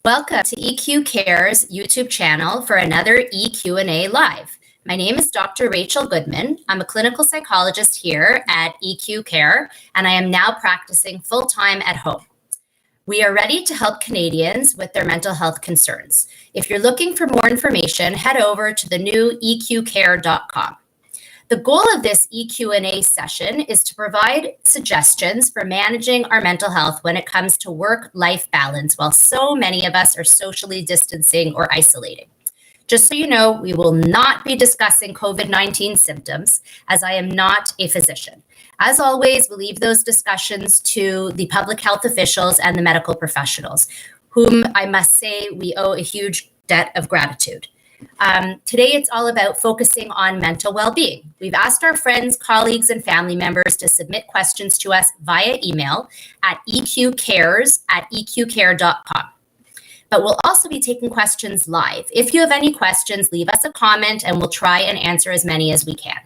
Welcome to EQ Care's YouTube channel for another EQ&A Live. My name is Dr. Rachel Goodman. I'm a clinical psychologist here at EQ Care, and I am now practicing full-time at home. We are ready to help Canadians with their mental health concerns. If you're looking for more information, head over to the new eqcare.com. The goal of this EQ&A session is to provide suggestions for managing our mental health when it comes to work-life balance while so many of us are socially distancing or isolating. Just so you know, we will not be discussing COVID-19 symptoms, as I am not a physician. As always, we leave those discussions to the public health officials and the medical professionals, whom I must say we owe a huge debt of gratitude. Today, it's all about focusing on mental well-being. We've asked our friends, colleagues, and family members to submit questions to us via email at eqcares@eqcare.com. But we'll also be taking questions live. If you have any questions, leave us a comment and we'll try and answer as many as we can.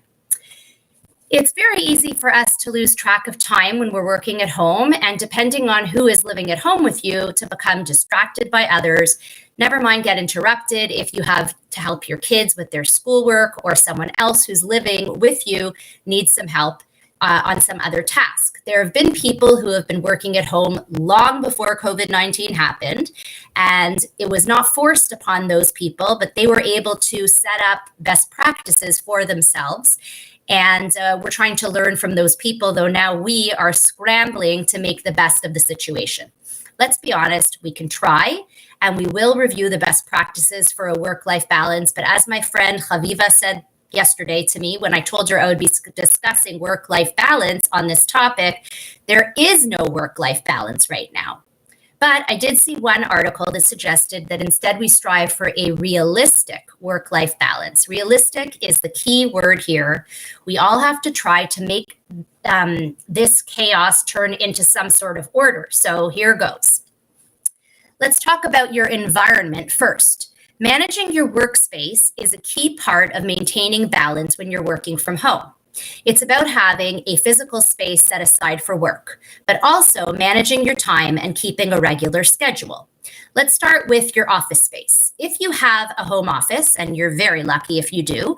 It's very easy for us to lose track of time when we're working at home, and depending on who is living at home with you, to become distracted by others. Never mind get interrupted if you have to help your kids with their schoolwork or someone else who's living with you needs some help on some other task. There have been people who have been working at home long before COVID-19 happened, and it was not forced upon those people, but they were able to set up best practices for themselves. And we're trying to learn from those people, though now we are scrambling to make the best of the situation. Let's be honest, we can try, and we will review the best practices for a work-life balance. But as my friend Javiva said yesterday to me, when I told her I would be discussing work-life balance on this topic, there is no work-life balance right now. But I did see one article that suggested that instead we strive for a realistic work-life balance. Realistic is the key word here. We all have to try to make this chaos turn into some sort of order. So here goes. Let's talk about your environment first. Managing your workspace is a key part of maintaining balance when you're working from home. It's about having a physical space set aside for work, but also managing your time and keeping a regular schedule. Let's start with your office space. If you have a home office, and you're very lucky if you do,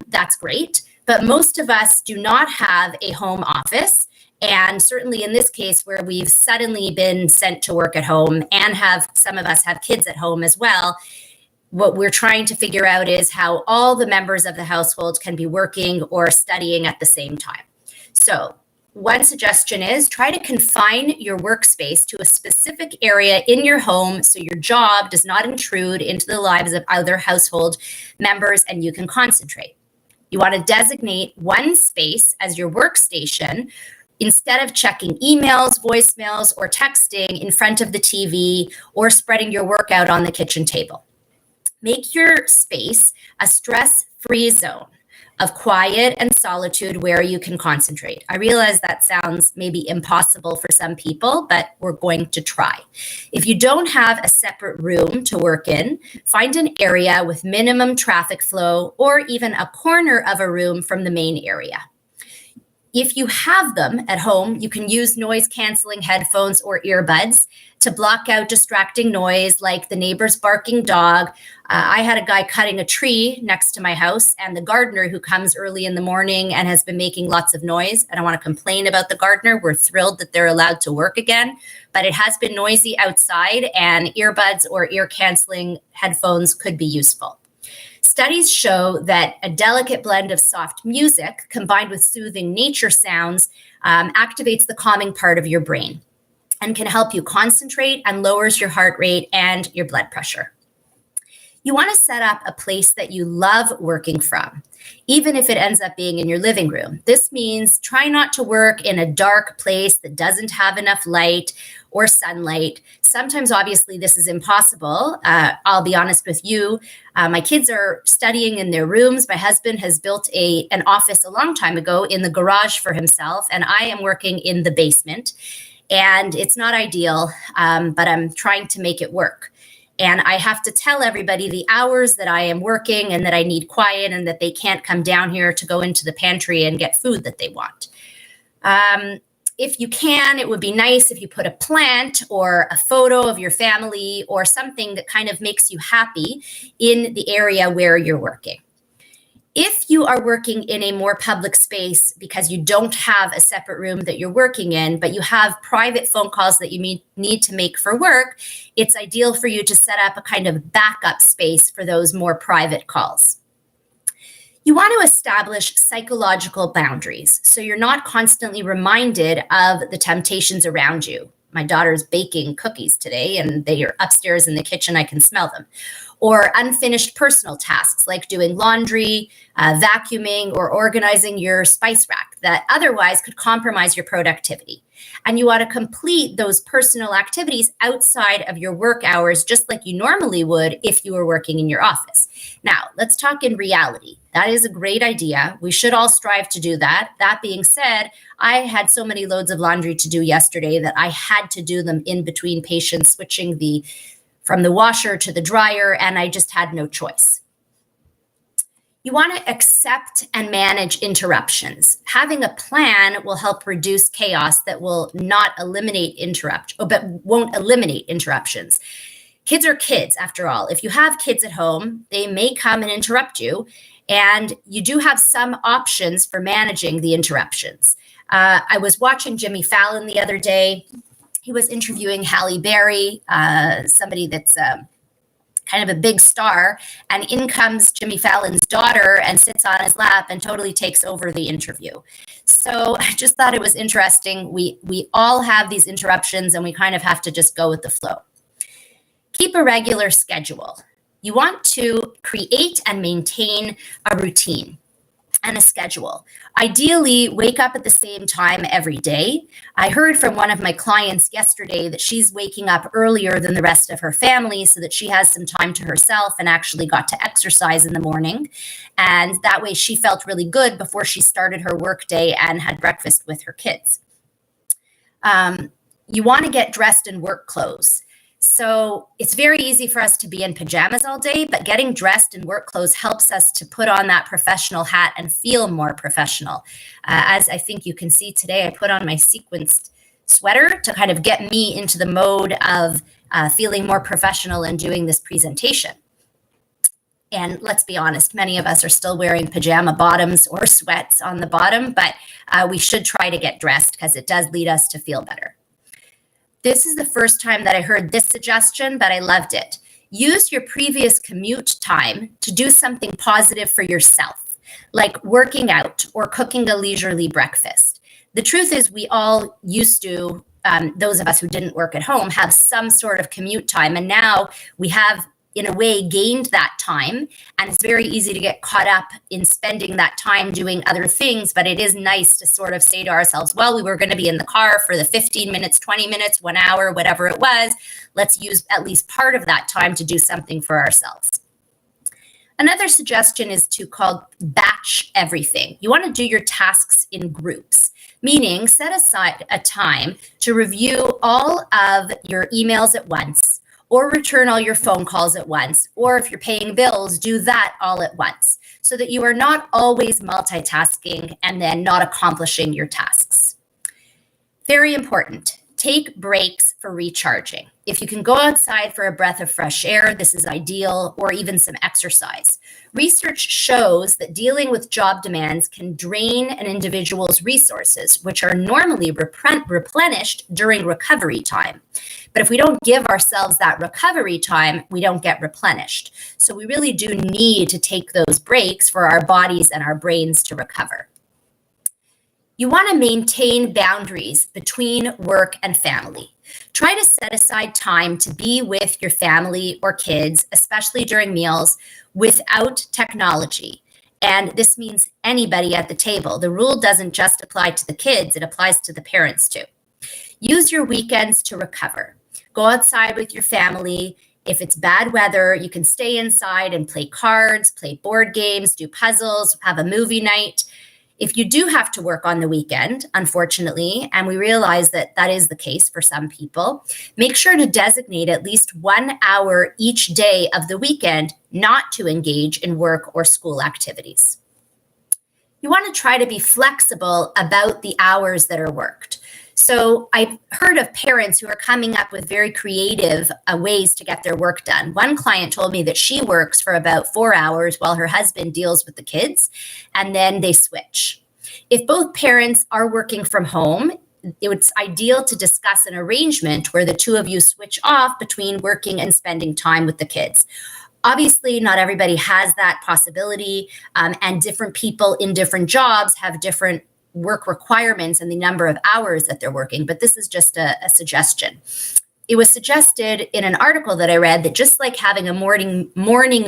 that's great. But most of us do not have a home office. And certainly in this case, where we've suddenly been sent to work at home and some of us have kids at home as well, what we're trying to figure out is how all the members of the household can be working or studying at the same time. So one suggestion is try to confine your workspace to a specific area in your home so your job does not intrude into the lives of other household members and you can concentrate. You want to designate one space as your workstation instead of checking emails, voicemails, or texting in front of the TV or spreading your work out on the kitchen table. Make your space a stress-free zone of quiet and solitude where you can concentrate. I realize that sounds maybe impossible for some people, but we're going to try. If you don't have a separate room to work in, find an area with minimum traffic flow or even a corner of a room from the main area. If you have them at home, you can use noise-canceling headphones or earbuds to block out distracting noise like the neighbor's barking dog. I had a guy cutting a tree next to my house, and the gardener who comes early in the morning and has been making lots of noise. I don't want to complain about the gardener. We're thrilled that they're allowed to work again, but it has been noisy outside, and earbuds or ear-canceling headphones could be useful. Studies show that a delicate blend of soft music combined with soothing nature sounds activates the calming part of your brain and can help you concentrate and lowers your heart rate and your blood pressure. You want to set up a place that you love working from, even if it ends up being in your living room. This means try not to work in a dark place that doesn't have enough light or sunlight. Sometimes, obviously, this is impossible. I'll be honest with you. My kids are studying in their rooms. My husband has built an office a long time ago in the garage for himself, and I am working in the basement. And it's not ideal, but I'm trying to make it work. And I have to tell everybody the hours that I am working and that I need quiet and that they can't come down here to go into the pantry and get food that they want. If you can, it would be nice if you put a plant or a photo of your family or something that kind of makes you happy in the area where you're working. If you are working in a more public space because you don't have a separate room that you're working in, but you have private phone calls that you need to make for work, it's ideal for you to set up a kind of backup space for those more private calls. You want to establish psychological boundaries so you're not constantly reminded of the temptations around you. My daughter's baking cookies today and they are upstairs in the kitchen. I can smell them. Or unfinished personal tasks like doing laundry, vacuuming, or organizing your spice rack that otherwise could compromise your productivity. And you want to complete those personal activities outside of your work hours, just like you normally would if you were working in your office. Now, let's talk in reality. That is a great idea. We should all strive to do that. That being said, I had so many loads of laundry to do yesterday that I had to do them in between patients, switching from the washer to the dryer, and I just had no choice. You want to accept and manage interruptions. Having a plan will help reduce chaos that will not eliminate but won't eliminate interruptions. Kids are kids, after all. If you have kids at home, they may come and interrupt you, and you do have some options for managing the interruptions. I was watching Jimmy Fallon the other day. He was interviewing Halle Berry, somebody that's kind of a big star, and in comes Jimmy Fallon's daughter and sits on his lap and totally takes over the interview. So I just thought it was interesting. We all have these interruptions and we kind of have to just go with the flow. Keep a regular schedule. You want to create and maintain a routine and a schedule. Ideally, wake up at the same time every day. I heard from one of my clients yesterday that she's waking up earlier than the rest of her family so that she has some time to herself and actually got to exercise in the morning. And that way she felt really good before she started her work day and had breakfast with her kids. You want to get dressed in work clothes. So it's very easy for us to be in pajamas all day, but getting dressed in work clothes helps us to put on that professional hat and feel more professional. As I think you can see today, I put on my sequenced sweater to kind of get me into the mode of feeling more professional and doing this presentation. And let's be honest, many of us are still wearing pajama bottoms or sweats on the bottom, but we should try to get dressed because it does lead us to feel better. This is the first time that I heard this suggestion, but I loved it. Use your previous commute time to do something positive for yourself, like working out or cooking a leisurely breakfast. The truth is we all used to, those of us who didn't work at home, have some sort of commute time. And now we have, in a way, gained that time. And it's very easy to get caught up in spending that time doing other things. But it is nice to sort of say to ourselves, well, we were going to be in the car for the 15 minutes, 20 minutes, 1 hour, whatever it was. Let's use at least part of that time to do something for ourselves. Another suggestion is to call batch everything. You want to do your tasks in groups, meaning set aside a time to review all of your emails at once, or return all your phone calls at once, or if you're paying bills, do that all at once, so that you are not always multitasking and then not accomplishing your tasks. Very important, take breaks for recharging. If you can go outside for a breath of fresh air, this is ideal, or even some exercise. Research shows that dealing with job demands can drain an individual's resources, which are normally replenished during recovery time. But if we don't give ourselves that recovery time, we don't get replenished. So we really do need to take those breaks for our bodies and our brains to recover. You want to maintain boundaries between work and family. Try to set aside time to be with your family or kids, especially during meals, without technology. And this means anybody at the table. The rule doesn't just apply to the kids, it applies to the parents too. Use your weekends to recover. Go outside with your family. If it's bad weather, you can stay inside and play cards, play board games, do puzzles, have a movie night. If you do have to work on the weekend, unfortunately, and we realize that that is the case for some people, make sure to designate at least 1 hour each day of the weekend not to engage in work or school activities. You want to try to be flexible about the hours that are worked. So I've heard of parents who are coming up with very creative ways to get their work done. One client told me that she works for about 4 hours while her husband deals with the kids, and then they switch. If both parents are working from home, it's ideal to discuss an arrangement where the two of you switch off between working and spending time with the kids. Obviously, not everybody has that possibility, and different people in different jobs have different work requirements and the number of hours that they're working, but this is just a suggestion. It was suggested in an article that I read that just like having a morning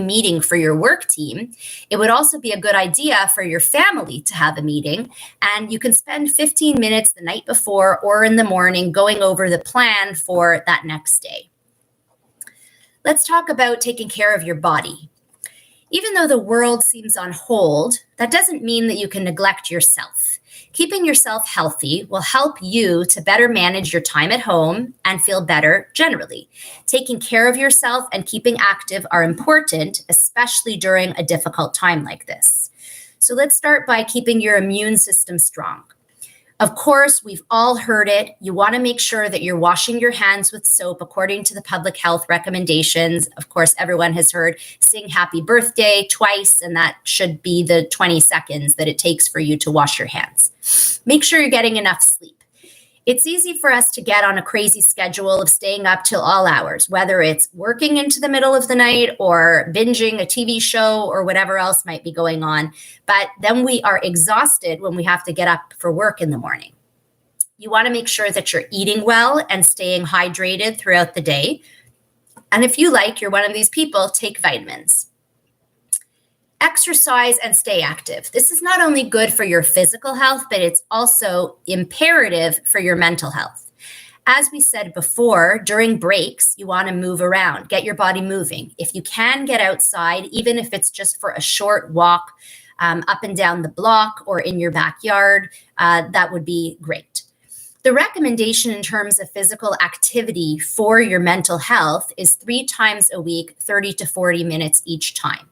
meeting for your work team, it would also be a good idea for your family to have a meeting, and you can spend 15 minutes the night before or in the morning going over the plan for that next day. Let's talk about taking care of your body. Even though the world seems on hold, that doesn't mean that you can neglect yourself. Keeping yourself healthy will help you to better manage your time at home and feel better generally. Taking care of yourself and keeping active are important, especially during a difficult time like this. So let's start by keeping your immune system strong. Of course, we've all heard it. You want to make sure that you're washing your hands with soap according to the public health recommendations. Of course, everyone has heard sing happy birthday twice, and that should be the 20 seconds that it takes for you to wash your hands. Make sure you're getting enough sleep. It's easy for us to get on a crazy schedule of staying up till all hours, whether it's working into the middle of the night or binging a TV show or whatever else might be going on. But then we are exhausted when we have to get up for work in the morning. You want to make sure that you're eating well and staying hydrated throughout the day. And if you like, you're one of these people, take vitamins. Exercise and stay active. This is not only good for your physical health, but it's also imperative for your mental health. As we said before, during breaks, you want to move around, get your body moving. If you can get outside, even if it's just for a short walk up and down the block or in your backyard, that would be great. The recommendation in terms of physical activity for your mental health is 3 times a week, 30 to 40 minutes each time.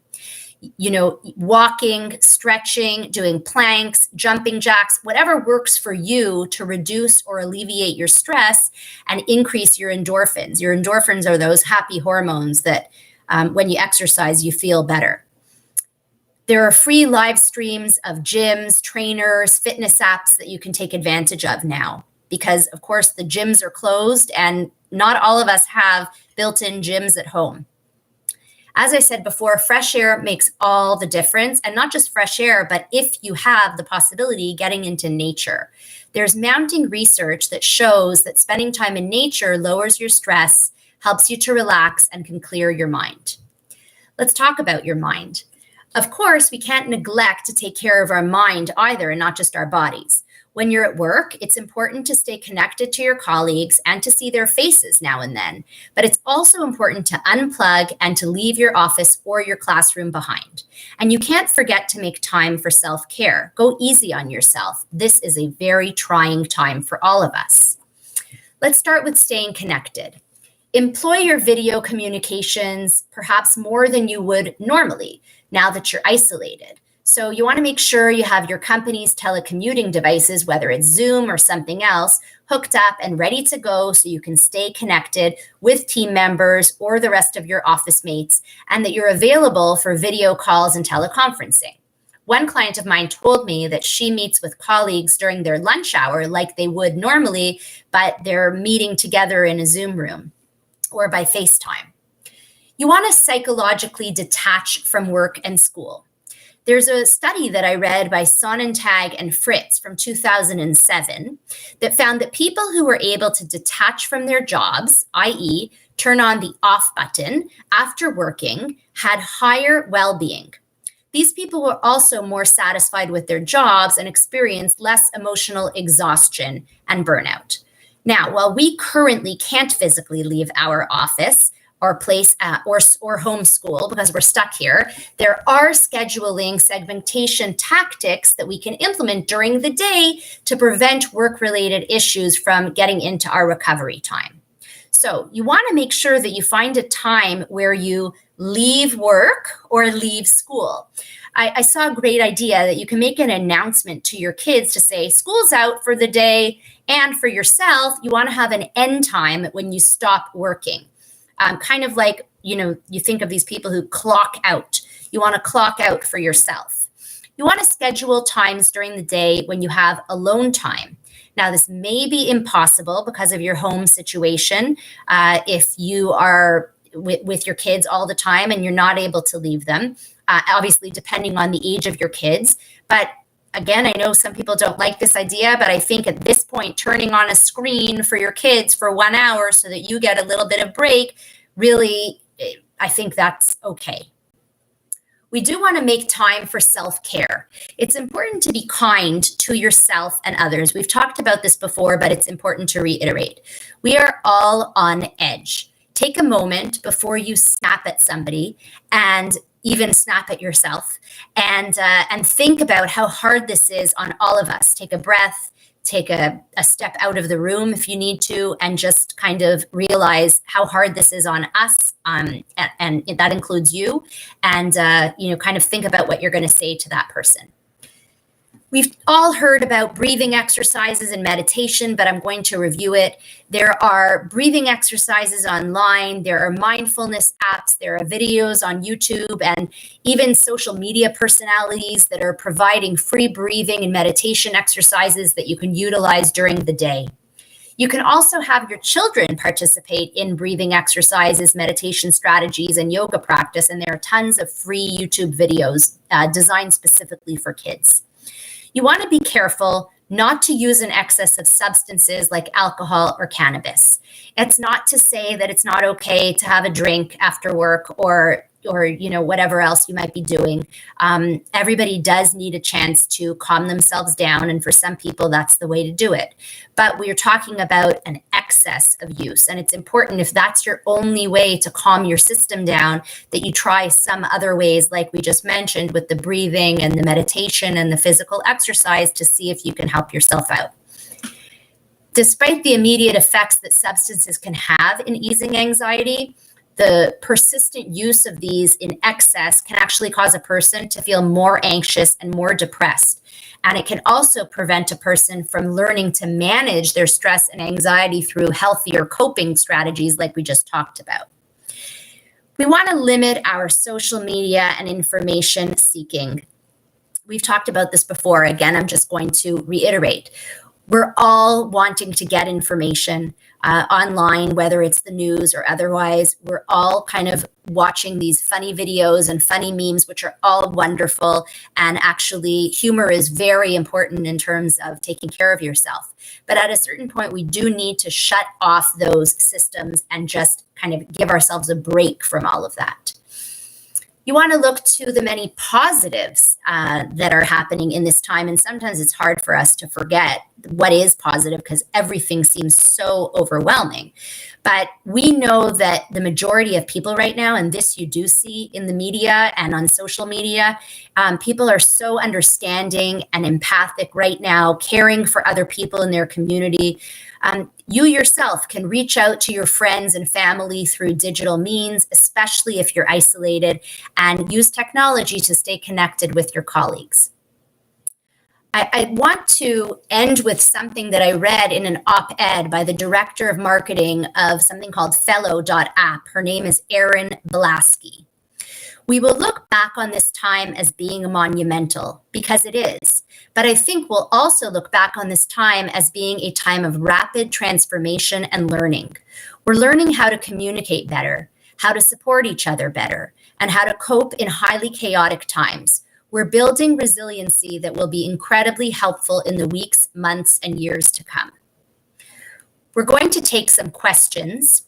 Walking, stretching, doing planks, jumping jacks, whatever works for you to reduce or alleviate your stress and increase your endorphins. Your endorphins are those happy hormones that when you exercise, you feel better. There are free live streams of gyms, trainers, fitness apps that you can take advantage of now because, of course, the gyms are closed and not all of us have built-in gyms at home. As I said before, fresh air makes all the difference, and not just fresh air, but if you have the possibility, getting into nature. There's mounting research that shows that spending time in nature lowers your stress, helps you to relax, and can clear your mind. Let's talk about your mind. Of course, we can't neglect to take care of our mind either, and not just our bodies. When you're at work, it's important to stay connected to your colleagues and to see their faces now and then. But it's also important to unplug and to leave your office or your classroom behind. And you can't forget to make time for self-care. Go easy on yourself. This is a very trying time for all of us. Let's start with staying connected. Employ your video communications, perhaps more than you would normally, now that you're isolated. So you want to make sure you have your company's telecommuting devices, whether it's Zoom or something else, hooked up and ready to go so you can stay connected with team members or the rest of your office mates, and that you're available for video calls and teleconferencing. One client of mine told me that she meets with colleagues during their lunch hour like they would normally, but they're meeting together in a Zoom room or by FaceTime. You want to psychologically detach from work and school. There's a study that I read by Sonnentag and Fritz from 2007 that found that people who were able to detach from their jobs, i.e., turn on the off button after working, had higher well-being. These people were also more satisfied with their jobs and experienced less emotional exhaustion and burnout. Now, while we currently can't physically leave our office, or place or homeschool because we're stuck here, there are scheduling segmentation tactics that we can implement during the day to prevent work-related issues from getting into our recovery time. So you want to make sure that you find a time where you leave work or leave school. I saw a great idea that you can make an announcement to your kids to say, school's out for the day. And for yourself, you want to have an end time when you stop working. Kind of like, you think of these people who clock out. You want to clock out for yourself. You want to schedule times during the day when you have alone time. Now, this may be impossible because of your home situation. If you are with your kids all the time and you're not able to leave them, obviously depending on the age of your kids. But again, I know some people don't like this idea, but I think at this point, turning on a screen for your kids for 1 hour so that you get a little bit of break, really, I think that's okay. We do want to make time for self-care. It's important to be kind to yourself and others. We've talked about this before, but it's important to reiterate. We are all on edge. Take a moment before you snap at somebody and even snap at yourself and think about how hard this is on all of us. Take a breath, take a step out of the room if you need to, and just kind of realize how hard this is on us. And that includes you. And, kind of think about what you're going to say to that person. We've all heard about breathing exercises and meditation, but I'm going to review it. There are breathing exercises online. There are mindfulness apps. There are videos on YouTube and even social media personalities that are providing free breathing and meditation exercises that you can utilize during the day. You can also have your children participate in breathing exercises, meditation strategies, and yoga practice, and there are tons of free YouTube videos designed specifically for kids. You want to be careful not to use an excess of substances like alcohol or cannabis. It's not to say that it's not okay to have a drink after work or whatever else you might be doing. Everybody does need a chance to calm themselves down, and for some people, that's the way to do it. But we're talking about an excess of use, and it's important, if that's your only way to calm your system down, that you try some other ways, like we just mentioned, with the breathing and the meditation and the physical exercise, to see if you can help yourself out. Despite the immediate effects that substances can have in easing anxiety, the persistent use of these in excess can actually cause a person to feel more anxious and more depressed. And it can also prevent a person from learning to manage their stress and anxiety through healthier coping strategies like we just talked about. We want to limit our social media and information seeking. We've talked about this before. Again, I'm just going to reiterate. We're all wanting to get information online, whether it's the news or otherwise. We're all kind of watching these funny videos and funny memes, which are all wonderful. And actually, humor is very important in terms of taking care of yourself. But at a certain point, we do need to shut off those systems and just kind of give ourselves a break from all of that. You want to look to the many positives that are happening in this time. And sometimes it's hard for us to forget what is positive because everything seems so overwhelming. But we know that the majority of people right now, and this you do see in the media and on social media, people are so understanding and empathic right now, caring for other people in their community. You yourself can reach out to your friends and family through digital means, especially if you're isolated, and use technology to stay connected with your colleagues. I want to end with something that I read in an op-ed by the director of marketing of something called Fellow.app. Her name is Erin Blasky. We will look back on this time as being monumental, because it is. But I think we'll also look back on this time as being a time of rapid transformation and learning. We're learning how to communicate better, how to support each other better, and how to cope in highly chaotic times. We're building resiliency that will be incredibly helpful in the weeks, months, and years to come. We're going to take some questions.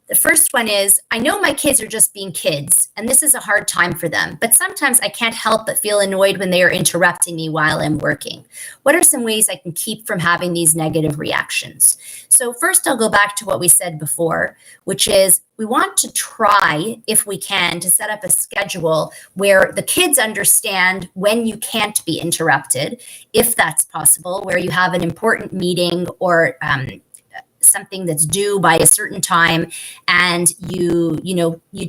The first one is, I know my kids are just being kids, and this is a hard time for them, but sometimes I can't help but feel annoyed when they are interrupting me while I'm working. What are some ways I can keep from having these negative reactions? So first, I'll go back to what we said before, which is we want to try, if we can, to set up a schedule where the kids understand when you can't be interrupted, if that's possible, where you have an important meeting or something that's due by a certain time, and you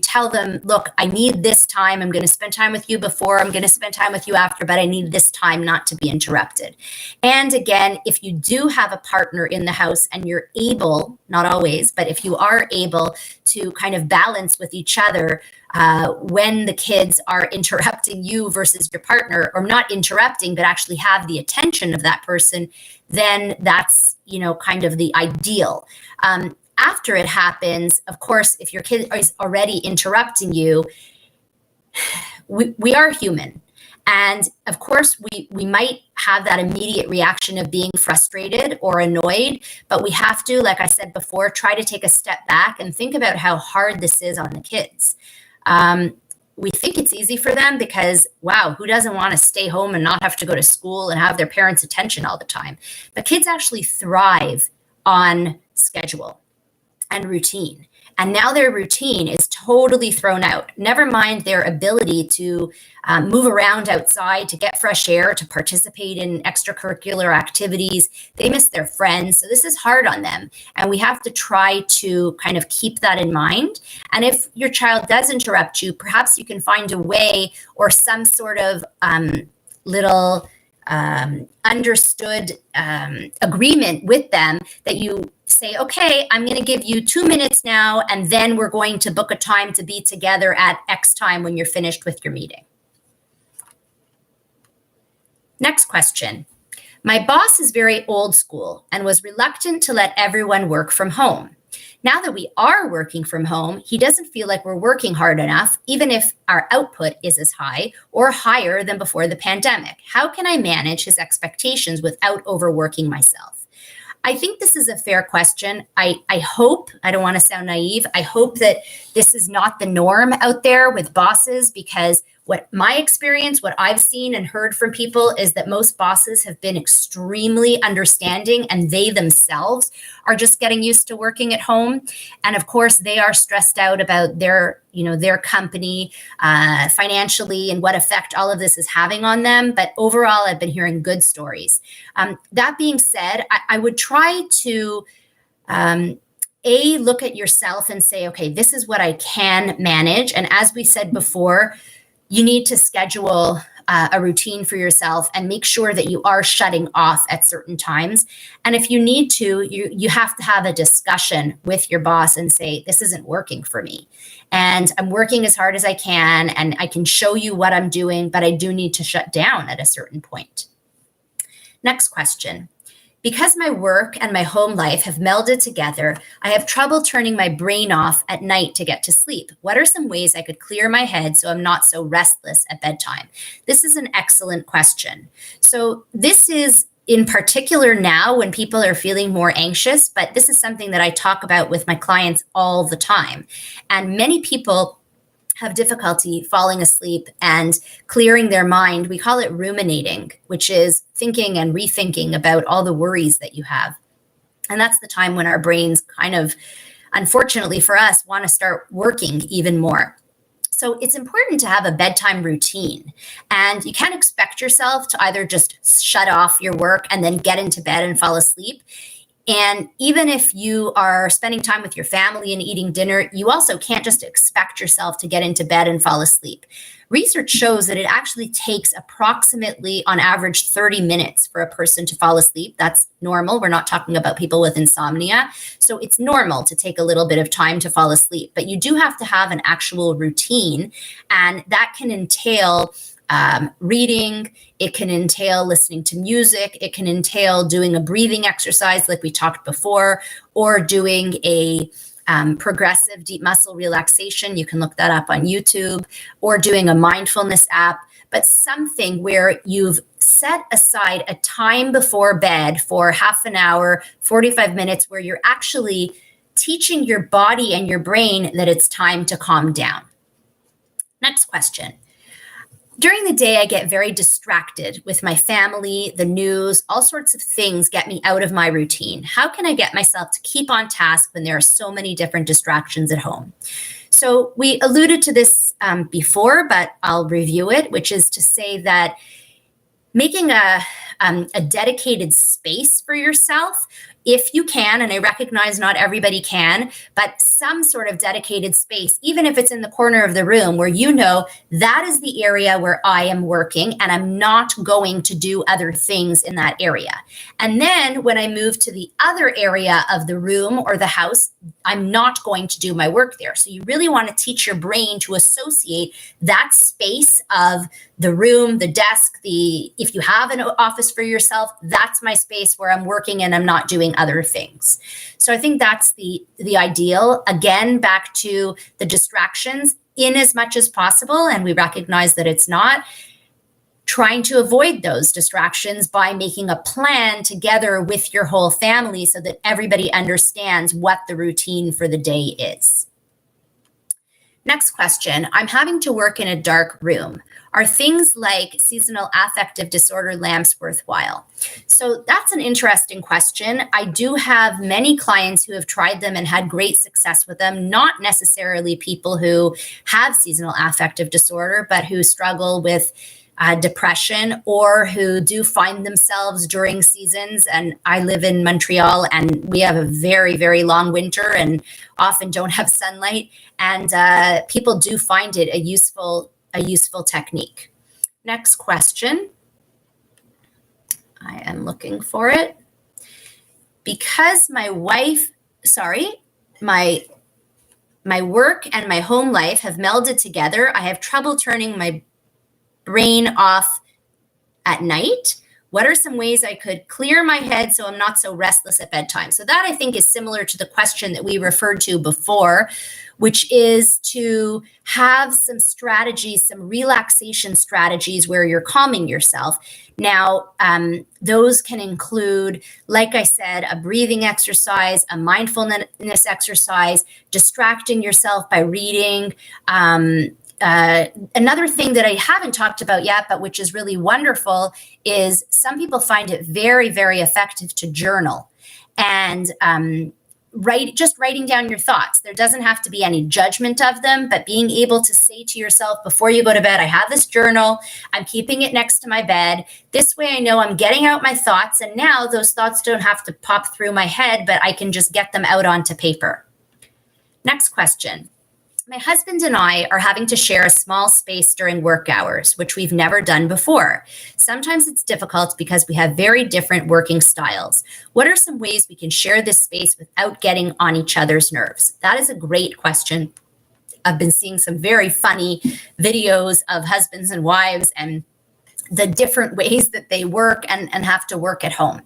tell them, look, I need this time. I'm going to spend time with you before, I'm going to spend time with you after, but I need this time not to be interrupted. And again, if you do have a partner in the house and you're able, not always, but if you are able to kind of balance with each other when the kids are interrupting you versus your partner, or not interrupting, but actually have the attention of that person, then that's, kind of the ideal. After it happens, of course, if your kid is already interrupting you, we are human. And of course, we might have that immediate reaction of being frustrated or annoyed, but we have to, like I said before, try to take a step back and think about how hard this is on the kids. We think it's easy for them because, wow, who doesn't want to stay home and not have to go to school and have their parents' attention all the time? But kids actually thrive on schedule and routine. And now their routine is totally thrown out. Never mind their ability to move around outside, to get fresh air, to participate in extracurricular activities. They miss their friends. So this is hard on them. And we have to try to kind of keep that in mind. And if your child does interrupt you, perhaps you can find a way or some sort of little understood agreement with them that you say, okay, I'm going to give you 2 minutes now, and then we're going to book a time to be together at X time when you're finished with your meeting. Next question. My boss is very old school and was reluctant to let everyone work from home. Now that we are working from home, he doesn't feel like we're working hard enough, even if our output is as high or higher than before the pandemic. How can I manage his expectations without overworking myself? I think this is a fair question. I hope, I don't want to sound naive, I hope that this is not the norm out there with bosses, because what my experience, what I've seen and heard from people is that most bosses have been extremely understanding, and they themselves are just getting used to working at home. And of course, they are stressed out about their company financially and what effect all of this is having on them. But overall, I've been hearing good stories. That being said, I would try to look at yourself and say, okay, this is what I can manage. And as we said before, you need to schedule a routine for yourself and make sure that you are shutting off at certain times. And if you need to, you have to have a discussion with your boss and say, this isn't working for me. And I'm working as hard as I can, and I can show you what I'm doing, but I do need to shut down at a certain point. Next question. Because my work and my home life have melded together, I have trouble turning my brain off at night to get to sleep. What are some ways I could clear my head so I'm not so restless at bedtime? This is an excellent question. So this is in particular now when people are feeling more anxious, but this is something that I talk about with my clients all the time. And many people have difficulty falling asleep and clearing their mind. We call it ruminating, which is thinking and rethinking about all the worries that you have. And that's the time when our brains kind of, unfortunately for us, want to start working even more. So it's important to have a bedtime routine, and you can't expect yourself to either just shut off your work and then get into bed and fall asleep. And even if you are spending time with your family and eating dinner, you also can't just expect yourself to get into bed and fall asleep. Research shows that it actually takes approximately, on average, 30 minutes for a person to fall asleep. That's normal. We're not talking about people with insomnia. So it's normal to take a little bit of time to fall asleep, but you do have to have an actual routine, and that can entail reading, it can entail listening to music, it can entail doing a breathing exercise like we talked before, or doing a progressive deep muscle relaxation. You can look that up on YouTube, or doing a mindfulness app, but something where you've set aside a time before bed for half an hour, 45 minutes, where you're actually teaching your body and your brain that it's time to calm down. Next question. During the day, I get very distracted with my family, the news, all sorts of things get me out of my routine. How can I get myself to keep on task when there are so many different distractions at home? So we alluded to this before, but I'll review it, which is to say that making a dedicated space for yourself if you can, and I recognize not everybody can, but some sort of dedicated space, even if it's in the corner of the room where you know that is the area where I am working and I'm not going to do other things in that area. And then when I move to the other area of the room or the house, I'm not going to do my work there. So you really want to teach your brain to associate that space of the room, the desk, if you have an office for yourself, that's my space where I'm working and I'm not doing other things. So I think that's the ideal. Again, back to the distractions in as much as possible, and we recognize that it's not, trying to avoid those distractions by making a plan together with your whole family so that everybody understands what the routine for the day is. Next question, I'm having to work in a dark room. Are things like seasonal affective disorder lamps worthwhile? So that's an interesting question. I do have many clients who have tried them and had great success with them, not necessarily people who have seasonal affective disorder, but who struggle with depression or who do find themselves during seasons. And I live in Montreal and we have a very, very long winter and often don't have sunlight. And people do find it a useful technique. Next question. I am looking for it. Because my work and my home life have melded together, I have trouble turning my brain off at night. What are some ways I could clear my head so I'm not so restless at bedtime? So that I think is similar to the question that we referred to before, which is to have some strategies, some relaxation strategies where you're calming yourself. Now, those can include, like I said, a breathing exercise, a mindfulness exercise, distracting yourself by reading. Another thing that I haven't talked about yet, but which is really wonderful, is some people find it very, very effective to journal and writing down your thoughts. There doesn't have to be any judgment of them, but being able to say to yourself before you go to bed, I have this journal, I'm keeping it next to my bed. This way I know I'm getting out my thoughts, and now those thoughts don't have to pop through my head, but I can just get them out onto paper. Next question. My husband and I are having to share a small space during work hours, which we've never done before. Sometimes it's difficult because we have very different working styles. What are some ways we can share this space without getting on each other's nerves? That is a great question. I've been seeing some very funny videos of husbands and wives and the different ways that they work and have to work at home.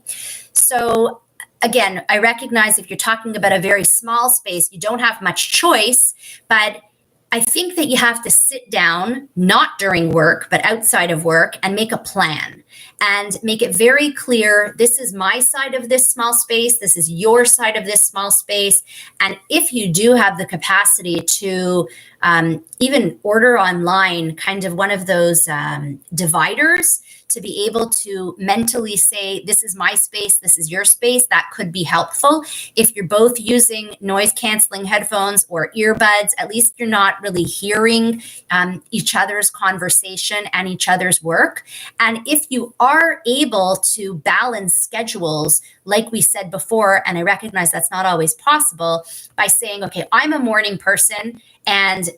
So again, I recognize if you're talking about a very small space, you don't have much choice, but I think that you have to sit down, not during work, but outside of work, and make a plan and make it very clear, this is my side of this small space, this is your side of this small space. And if you do have the capacity to even order online, kind of one of those dividers, to be able to mentally say, this is my space, this is your space, that could be helpful. If you're both using noise canceling headphones or earbuds, at least you're not really hearing each other's conversation and each other's work. And if you are able to balance schedules, like we said before, and I recognize that's not always possible, by saying, okay, I'm a morning person and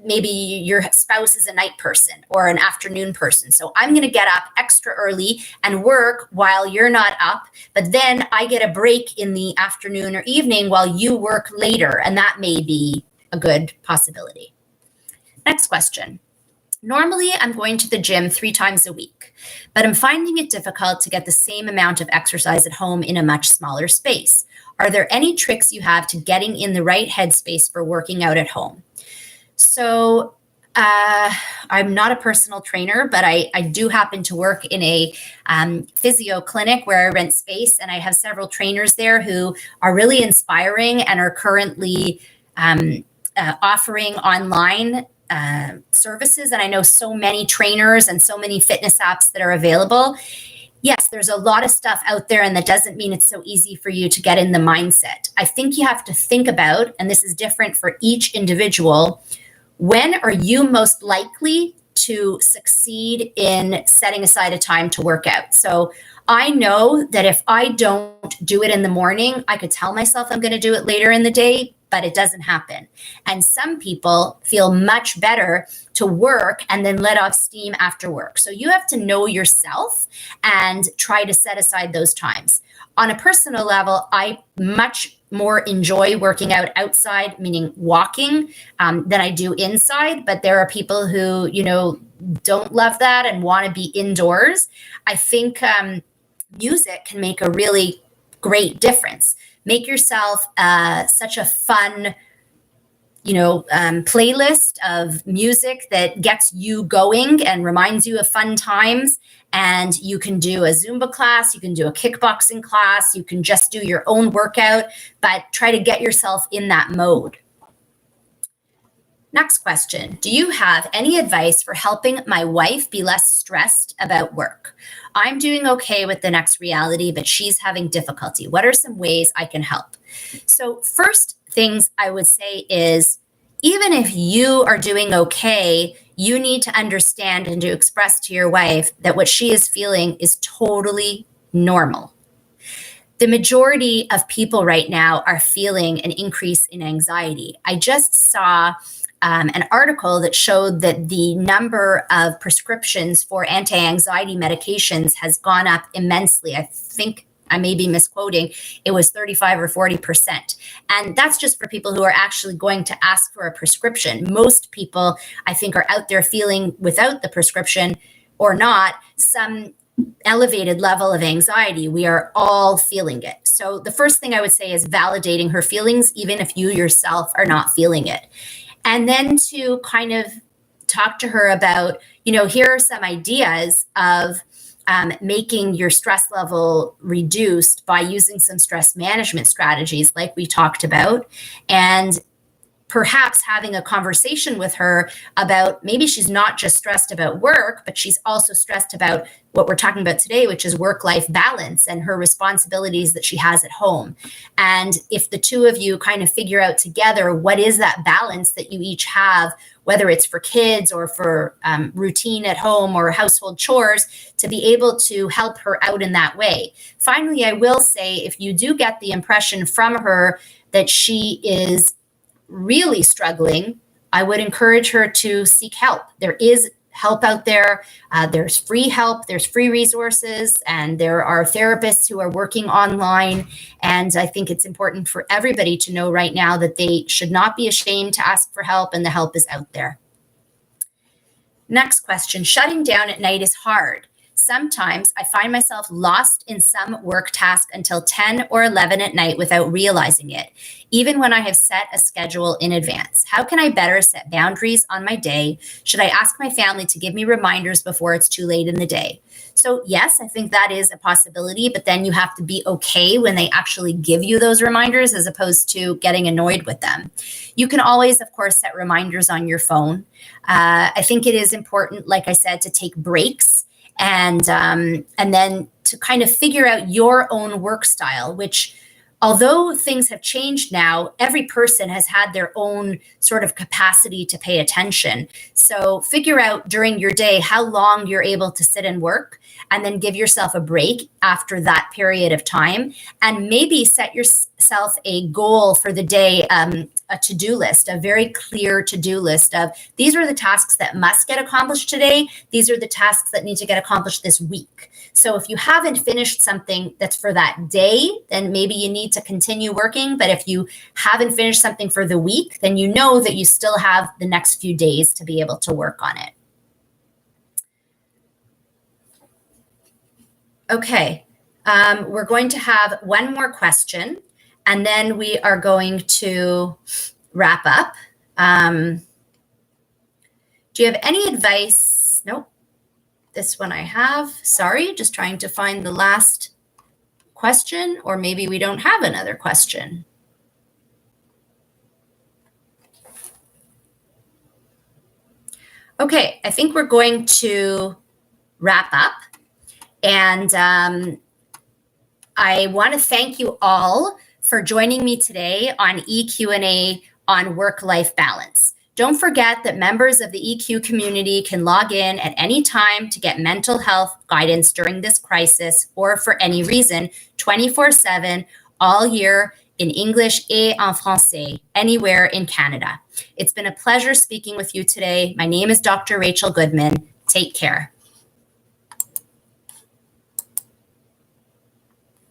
maybe your spouse is a night person or an afternoon person. So I'm going to get up extra early and work while you're not up, but then I get a break in the afternoon or evening while you work later. And that may be a good possibility. Next question. Normally, I'm going to the gym 3 times a week, but I'm finding it difficult to get the same amount of exercise at home in a much smaller space. Are there any tricks you have to getting in the right headspace for working out at home? So I'm not a personal trainer, but I do happen to work in a physio clinic where I rent space, and I have several trainers there who are really inspiring and are currently offering online services. And I know so many trainers and so many fitness apps that are available. Yes, there's a lot of stuff out there, and that doesn't mean it's so easy for you to get in the mindset. I think you have to think about, and this is different for each individual, when are you most likely to succeed in setting aside a time to work out. So I know that if I don't do it in the morning, I could tell myself I'm going to do it later in the day, but it doesn't happen. And some people feel much better to work and then let off steam after work. So you have to know yourself and try to set aside those times. On a personal level, I much more enjoy working out outside, meaning walking, than I do inside. But there are people who, don't love that and want to be indoors. I think music can make a really great difference. Make yourself such a fun, playlist of music that gets you going and reminds you of fun times. And you can do a Zumba class, you can do a kickboxing class, you can just do your own workout, but try to get yourself in that mode. Next question. Do you have any advice for helping my wife be less stressed about work? I'm doing okay with the next reality, but she's having difficulty. What are some ways I can help? So first things I would say is, even if you are doing okay, you need to understand and to express to your wife that what she is feeling is totally normal. The majority of people right now are feeling an increase in anxiety. I just saw an article that showed that the number of prescriptions for anti-anxiety medications has gone up immensely. I think I may be misquoting, it was 35 or 40%. And that's just for people who are actually going to ask for a prescription. Most people, I think, are out there feeling, without the prescription or not, some elevated level of anxiety. We are all feeling it. So the first thing I would say is validating her feelings, even if you yourself are not feeling it. And then to kind of talk to her about, here are some ideas of making your stress level reduced by using some stress management strategies like we talked about, and perhaps having a conversation with her about maybe she's not just stressed about work, but she's also stressed about what we're talking about today, which is work-life balance and her responsibilities that she has at home. And if the two of you kind of figure out together what is that balance that you each have, whether it's for kids or for routine at home or household chores, to be able to help her out in that way. Finally, I will say, if you do get the impression from her that she is really struggling, I would encourage her to seek help. There is help out there. There's free help, there's free resources, and there are therapists who are working online. And I think it's important for everybody to know right now that they should not be ashamed to ask for help, and the help is out there. Next question. Shutting down at night is hard. Sometimes I find myself lost in some work task until 10 or 11 at night without realizing it, even when I have set a schedule in advance. How can I better set boundaries on my day? Should I ask my family to give me reminders before it's too late in the day? So yes, I think that is a possibility, but then you have to be okay when they actually give you those reminders, as opposed to getting annoyed with them. You can always, of course, set reminders on your phone. I think it is important, like I said, to take breaks and then to kind of figure out your own work style, which, although things have changed now, every person has had their own sort of capacity to pay attention. So figure out during your day how long you're able to sit and work, and then give yourself a break after that period of time. And maybe set yourself a goal for the day, a to-do list, a very clear to-do list of, these are the tasks that must get accomplished today. These are the tasks that need to get accomplished this week. So if you haven't finished something that's for that day, then maybe you need to continue working. But if you haven't finished something for the week, then you know that you still have the next few days to be able to work on it. Okay, we're going to have one more question, and then we are going to wrap up. Do you have any advice? Nope. This one I have. Sorry, just trying to find the last question, or maybe we don't have another question. Okay, I think we're going to wrap up. And I want to thank you all for joining me today on EQ&A on work-life balance. Don't forget that members of the EQ community can log in at any time to get mental health guidance during this crisis or for any reason 24/7 all year in English et en français, anywhere in Canada. It's been a pleasure speaking with you today. My name is Dr. Rachel Goodman. Take care.